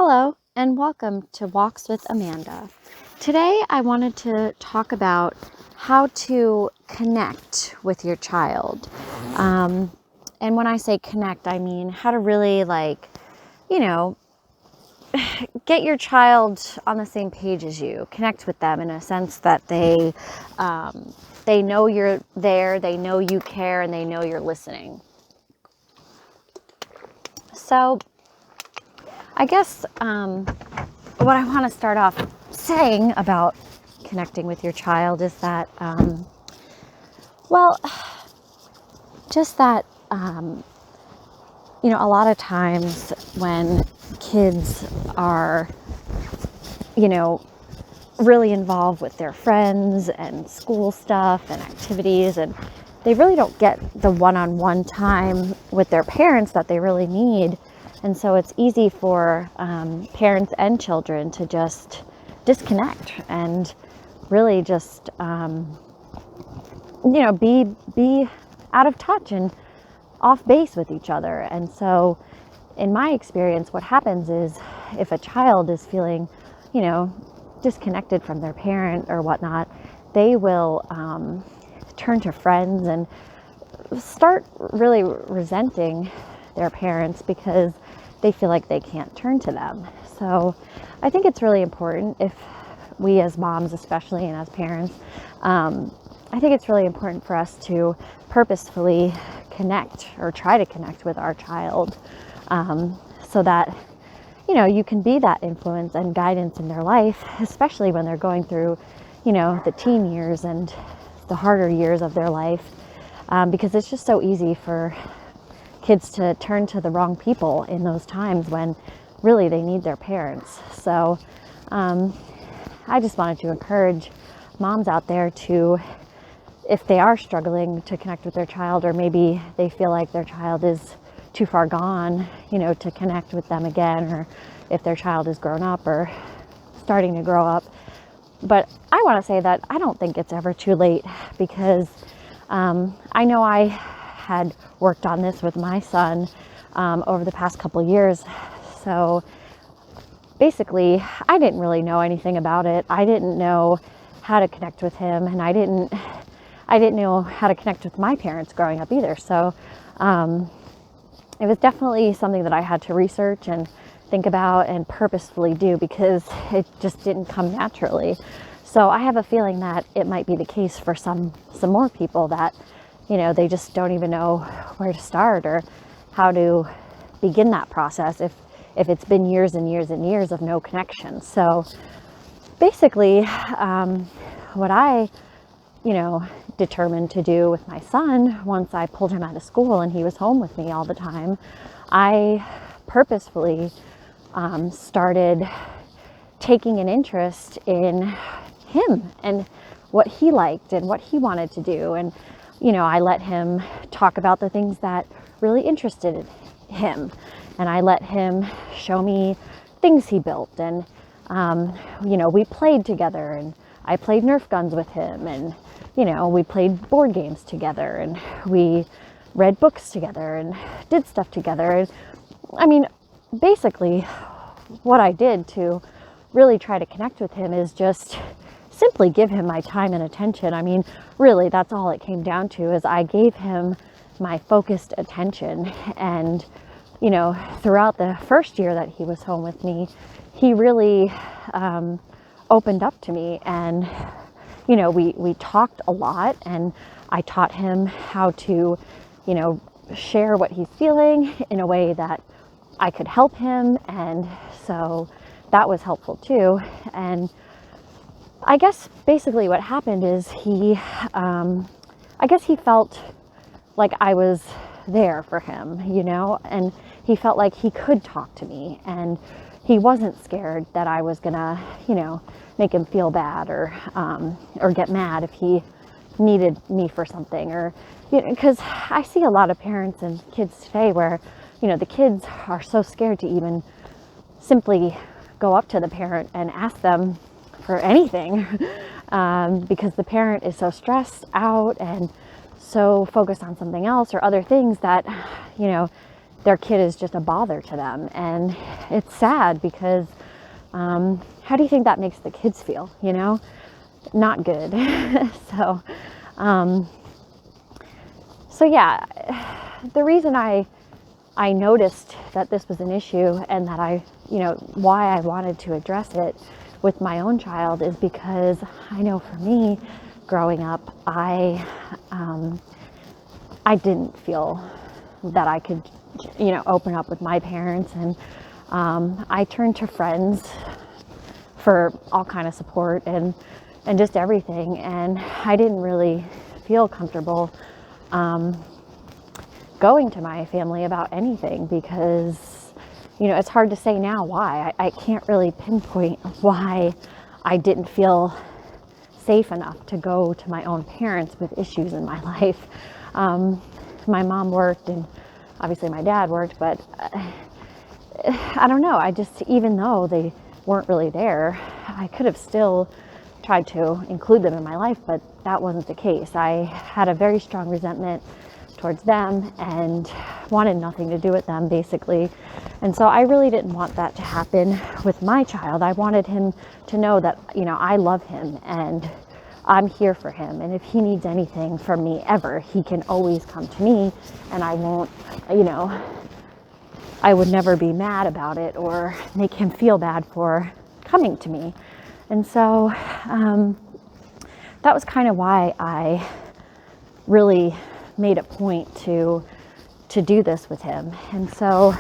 Hello, and welcome to Walks with Amanda. Today, I wanted to talk about how to connect with your child. And when I say connect, I mean how to really, get your child on the same page as you. Connect with them in a sense that they know you're there, they know you care, and they know you're listening. So, I guess what I want to start off saying about connecting with your child is that, a lot of times when kids are, really involved with their friends and school stuff and activities, and they really don't get the one-on-one time with their parents that they really need. And so it's easy for parents and children to just disconnect and really just, be out of touch and off base with each other. And so in my experience, what happens is if a child is feeling, disconnected from their parent or whatnot, they will turn to friends and start really resenting their parents because they feel like they can't turn to them. So I think it's really important, if we as moms especially and as parents, I think it's really important for us to purposefully connect or try to connect with our child, so that you can be that influence and guidance in their life, especially when they're going through the teen years and the harder years of their life, because it's just so easy for kids to turn to the wrong people in those times when really they need their parents. So I just wanted to encourage moms out there to, if they are struggling to connect with their child, or maybe they feel like their child is too far gone, to connect with them again, or if their child is grown up or starting to grow up. But I want to say that I don't think it's ever too late, because I know I had worked on this with my son over the past couple years. So basically, I didn't really know anything about it. I didn't know how to connect with him, and I didn't know how to connect with my parents growing up either. So it was definitely something that I had to research and think about and purposefully do, because it just didn't come naturally. So I have a feeling that it might be the case for some more people, that they just don't even know where to start or how to begin that process if it's been years and years and years of no connection. So basically, what I determined to do with my son, once I pulled him out of school and he was home with me all the time, I purposefully started taking an interest in him and what he liked and what he wanted to do. And I let him talk about the things that really interested him, and I let him show me things he built. And we played together, and I played Nerf guns with him, and we played board games together, and we read books together and did stuff together. And I mean, basically what I did to really try to connect with him is just simply give him my time and attention. I mean, really, that's all it came down to, is I gave him my focused attention. And throughout the first year that he was home with me, he really opened up to me, and we talked a lot, and I taught him how to share what he's feeling in a way that I could help him. And so that was helpful too. And I guess basically what happened is he felt like I was there for him, and he felt like he could talk to me, and he wasn't scared that I was gonna, make him feel bad or get mad if he needed me for something. Or, because I see a lot of parents and kids today where, the kids are so scared to even simply go up to the parent and ask them for anything, because the parent is so stressed out and so focused on something else or other things that, their kid is just a bother to them. And it's sad because how do you think that makes the kids feel? You know, not good. So, so yeah, the reason I noticed that this was an issue and that why I wanted to address it with my own child is because I know for me, growing up, I didn't feel that I could, open up with my parents, and I turned to friends for all kind of support and just everything, and I didn't really feel comfortable going to my family about anything because, it's hard to say now why. I can't really pinpoint why I didn't feel safe enough to go to my own parents with issues in my life. My mom worked and obviously my dad worked, but I don't know. Even though they weren't really there, I could have still tried to include them in my life, but that wasn't the case. I had a very strong resentment towards them and wanted nothing to do with them, basically. And so I really didn't want that to happen with my child. I wanted him to know that, I love him and I'm here for him. And if he needs anything from me ever, he can always come to me, and I won't, I would never be mad about it or make him feel bad for coming to me. And so that was kind of why I really made a point to do this with him. And so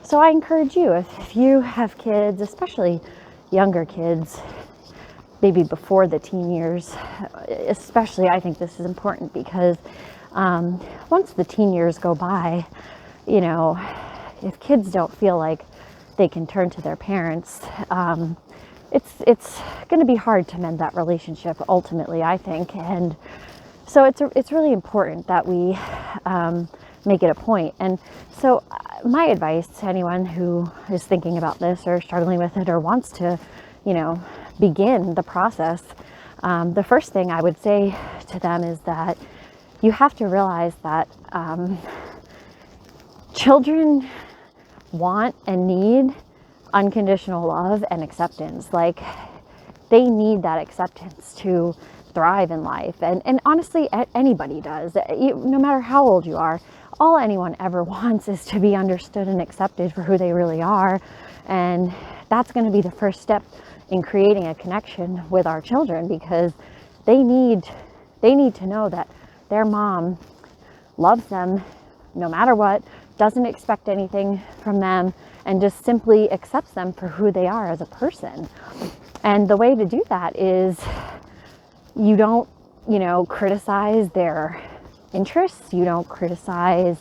so I encourage you, if you have kids, especially younger kids, maybe before the teen years, especially, I think this is important because once the teen years go by, if kids don't feel like they can turn to their parents, it's going to be hard to mend that relationship ultimately, I think. And so it's really important that we make it a point. And so my advice to anyone who is thinking about this or struggling with it or wants to, begin the process, the first thing I would say to them is that you have to realize that children want and need unconditional love and acceptance. Like, they need that acceptance to thrive in life. And honestly, anybody does. No matter how old you are, all anyone ever wants is to be understood and accepted for who they really are. And that's going to be the first step in creating a connection with our children, because they need to know that their mom loves them no matter what, doesn't expect anything from them, and just simply accepts them for who they are as a person. And the way to do that is you don't, criticize their interests. You don't criticize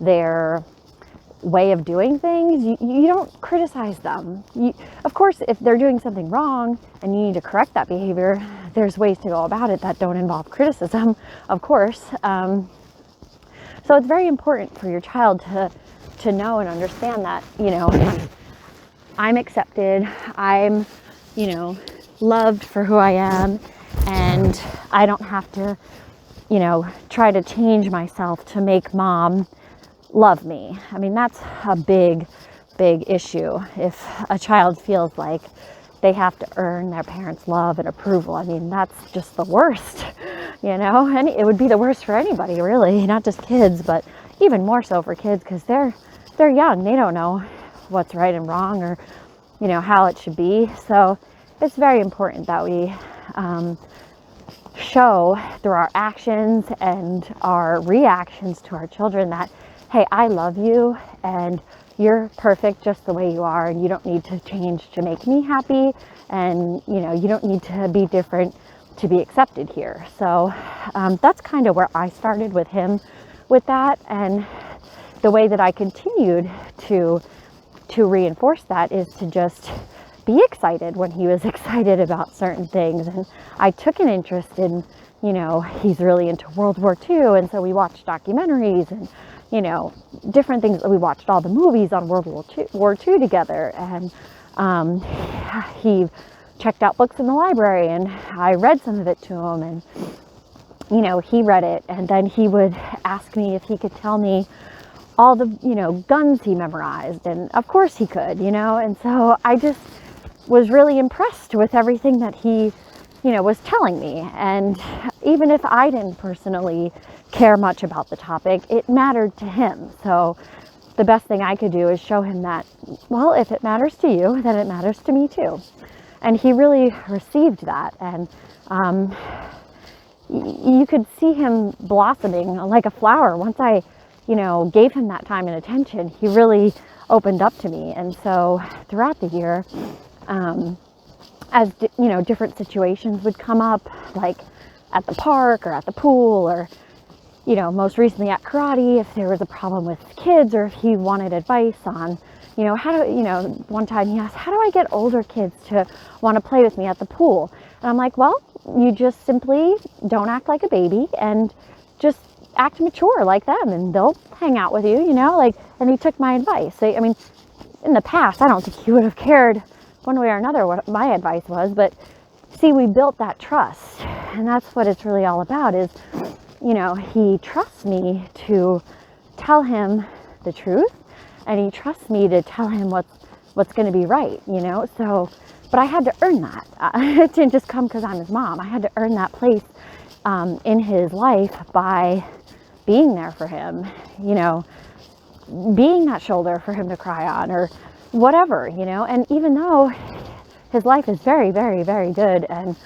their way of doing things. You don't criticize them. Of course, if they're doing something wrong and you need to correct that behavior, there's ways to go about it that don't involve criticism, of course. So it's very important for your child to know and understand that, I'm accepted, I'm, loved for who I am, and I don't have to, try to change myself to make mom love me. I mean, that's a big issue. If a child feels like they have to earn their parents' love and approval, I mean, that's just the worst, and it would be the worst for anybody, really, not just kids, but even more so for kids, because they're young. They don't know what's right and wrong, or, how it should be. So it's very important that we show through our actions and our reactions to our children that, hey, I love you and you're perfect just the way you are, and you don't need to change to make me happy, and you don't need to be different to be accepted here. So that's kind of where I started with him with that, and the way that I continued to reinforce that is to just be excited when he was excited about certain things. And I took an interest in, he's really into World War II, and so we watched documentaries and different things. We watched all the movies on World War II together, and he checked out books in the library, and I read some of it to him, and he read it, and then he would ask me if he could tell me all the, guns he memorized, and of course he could, and so I just was really impressed with everything that he, was telling me. And even if I didn't personally care much about the topic, it mattered to him. So the best thing I could do is show him that, well, if it matters to you, then it matters to me too. And he really received that. And you could see him blossoming like a flower. Once I, gave him that time and attention, he really opened up to me. And so throughout the year, as different situations would come up, like at the park or at the pool, or most recently at karate, if there was a problem with kids, or if he wanted advice on, how do, one time he asked, how do I get older kids to want to play with me at the pool? And I'm like, well, you just simply don't act like a baby and just act mature like them, and they'll hang out with you, and he took my advice. I mean, in the past, I don't think he would have cared one way or another what my advice was, but see, we built that trust, and that's what it's really all about is, he trusts me to tell him the truth, and he trusts me to tell him what's going to be right, so, but I had to earn that. It didn't just come because I'm his mom. I had to earn that place in his life by being there for him, being that shoulder for him to cry on, or whatever, and even though his life is very, very, very good and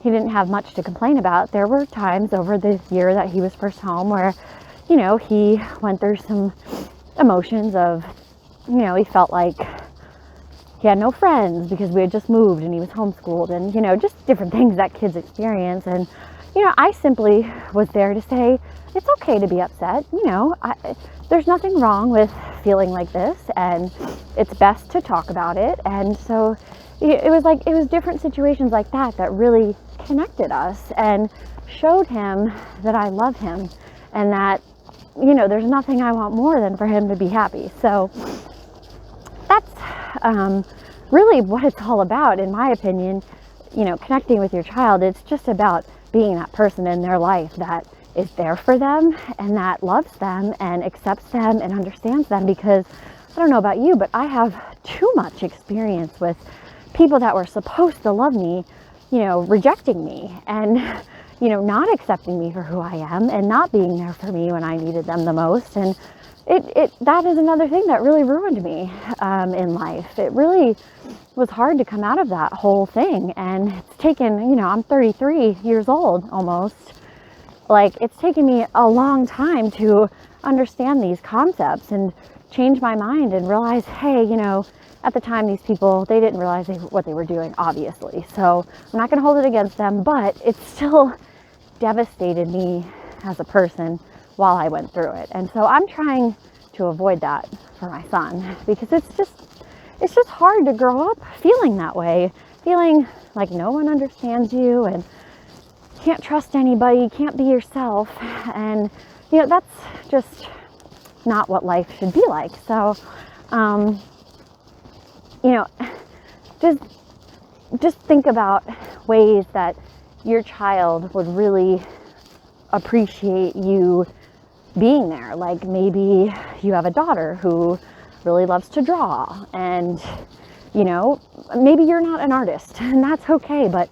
he didn't have much to complain about, there were times over the year that he was first home where, he went through some emotions of, he felt like he had no friends because we had just moved and he was homeschooled, and, just different things that kids experience. And, I simply was there to say, it's okay to be upset. There's nothing wrong with feeling like this, and it's best to talk about it. And so it was different situations like that that really connected us and showed him that I love him, and that, there's nothing I want more than for him to be happy. So that's really what it's all about, in my opinion. Connecting with your child, it's just about being that person in their life that is there for them and that loves them and accepts them and understands them. Because I don't know about you, but I have too much experience with people that were supposed to love me, rejecting me and, not accepting me for who I am and not being there for me when I needed them the most. And that is another thing that really ruined me in life. It really was hard to come out of that whole thing. And it's taken, I'm 33 years old almost. Like, it's taken me a long time to understand these concepts and change my mind and realize, hey, at the time, these people, they didn't realize what they were doing, obviously. So I'm not going to hold it against them, but it still devastated me as a person while I went through it. And so I'm trying to avoid that for my son, because it's just hard to grow up feeling that way, feeling like no one understands you and can't trust anybody, can't be yourself. And, that's just not what life should be like. So, just think about ways that your child would really appreciate you being there. Like, maybe you have a daughter who really loves to draw, and, maybe you're not an artist, and that's okay. But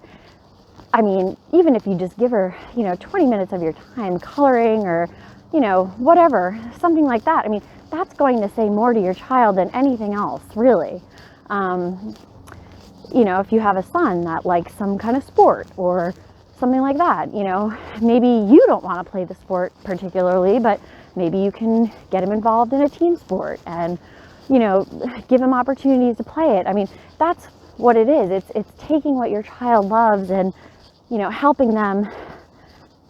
I mean, even if you just give her, 20 minutes of your time coloring, or, whatever, something like that. I mean, that's going to say more to your child than anything else, really. If you have a son that likes some kind of sport or something like that, maybe you don't want to play the sport particularly, but maybe you can get him involved in a team sport and, give him opportunities to play it. I mean, that's what it is. It's taking what your child loves and, helping them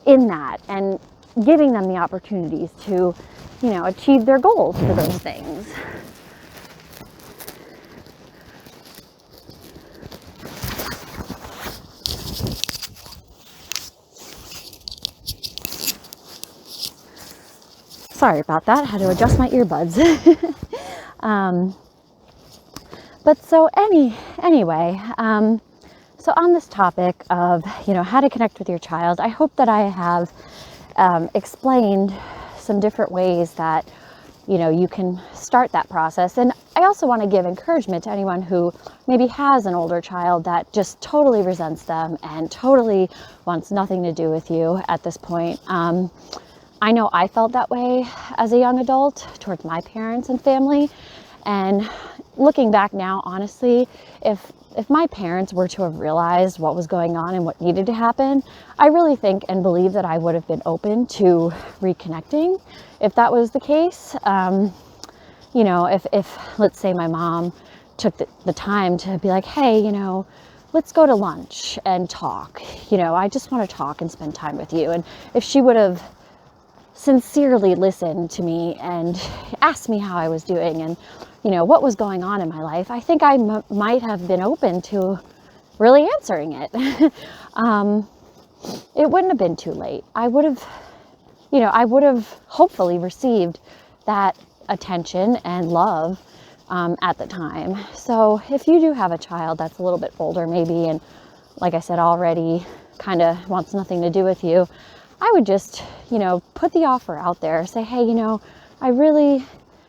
in that and giving them the opportunities to, achieve their goals for those things. Sorry about that. I had to adjust my earbuds. But so anyway, so on this topic of, how to connect with your child, I hope that I have explained some different ways that, you can start that process. And I also want to give encouragement to anyone who maybe has an older child that just totally resents them and totally wants nothing to do with you at this point. I know I felt that way as a young adult towards my parents and family. And looking back now, honestly, if my parents were to have realized what was going on and what needed to happen, I really think and believe that I would have been open to reconnecting if that was the case. If let's say my mom took the time to be like, hey, let's go to lunch and talk. I just want to talk and spend time with you. And if she would have sincerely listened to me and asked me how I was doing and what was going on in my life, I think I might have been open to really answering it. It wouldn't have been too late. I would have hopefully received that attention and love at the time. So if you do have a child that's a little bit older maybe, and like I said, already kind of wants nothing to do with you, I would just, put the offer out there. Say, hey, I really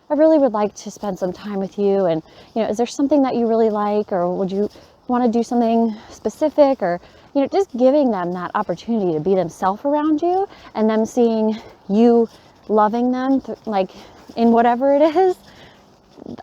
would like to spend some time with you. And, is there something that you really like, or would you want to do something specific? Or, just giving them that opportunity to be themselves around you, and them seeing you loving them, like in whatever it is.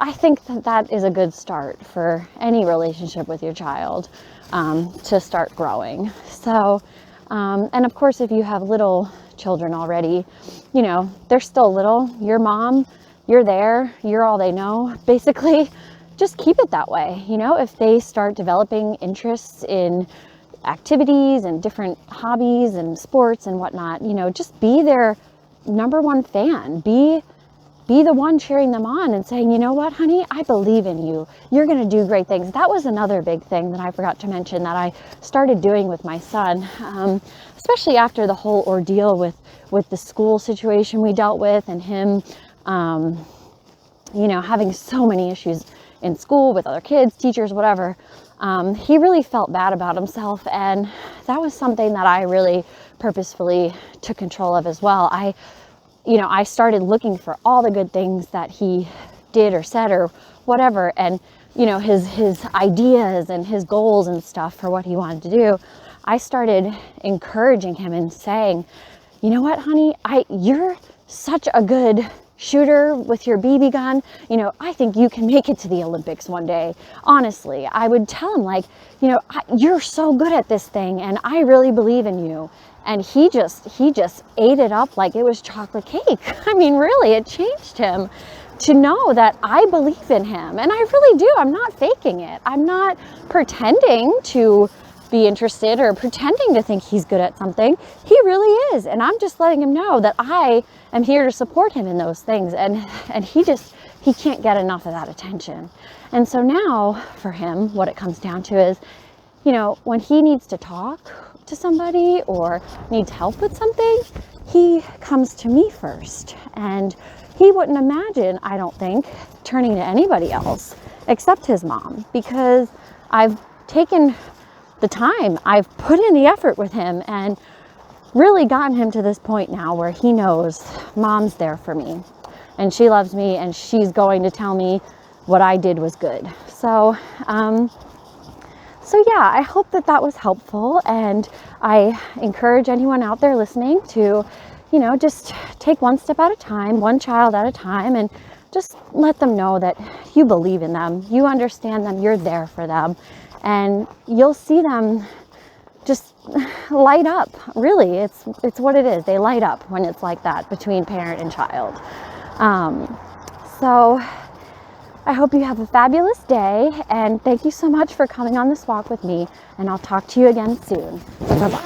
I think that is a good start for any relationship with your child, to start growing. So, and of course, if you have little children already, they're still little. Your mom, you're there, you're all they know, basically. Just keep it that way. If they start developing interests in activities and different hobbies and sports and whatnot, just be their number one fan. Be the one cheering them on and saying, you know what, honey, I believe in you. You're going to do great things. That was another big thing that I forgot to mention that I started doing with my son, especially after the whole ordeal with the school situation we dealt with, and him, having so many issues in school with other kids, teachers, whatever. He really felt bad about himself. And that was something that I really purposefully took control of as well. I started looking for all the good things that he did or said or whatever, and his ideas and his goals and stuff for what he wanted to do. I started encouraging him and saying, you know what, honey, you're such a good shooter with your BB gun. I think you can make it to the Olympics one day. Honestly, I would tell him, you're so good at this thing, and I really believe in you. And he just ate it up like it was chocolate cake. I mean, really, it changed him to know that I believe in him. And I really do. I'm not faking it. I'm not pretending to be interested or pretending to think he's good at something. He really is. And I'm just letting him know that I am here to support him in those things. And he can't get enough of that attention. And so now for him, what it comes down to is, when he needs to talk to somebody or needs help with something, he comes to me first. And he wouldn't imagine, I don't think, turning to anybody else except his mom, because I've taken the time, I've put in the effort with him and really gotten him to this point now where he knows mom's there for me and she loves me and she's going to tell me what I did was good. So yeah, I hope that was helpful, and I encourage anyone out there listening to, just take one step at a time, one child at a time, and just let them know that you believe in them, you understand them, you're there for them, and you'll see them just light up. Really, it's what it is. They light up when it's like that between parent and child. So I hope you have a fabulous day, and thank you so much for coming on this walk with me, and I'll talk to you again soon. Bye-bye.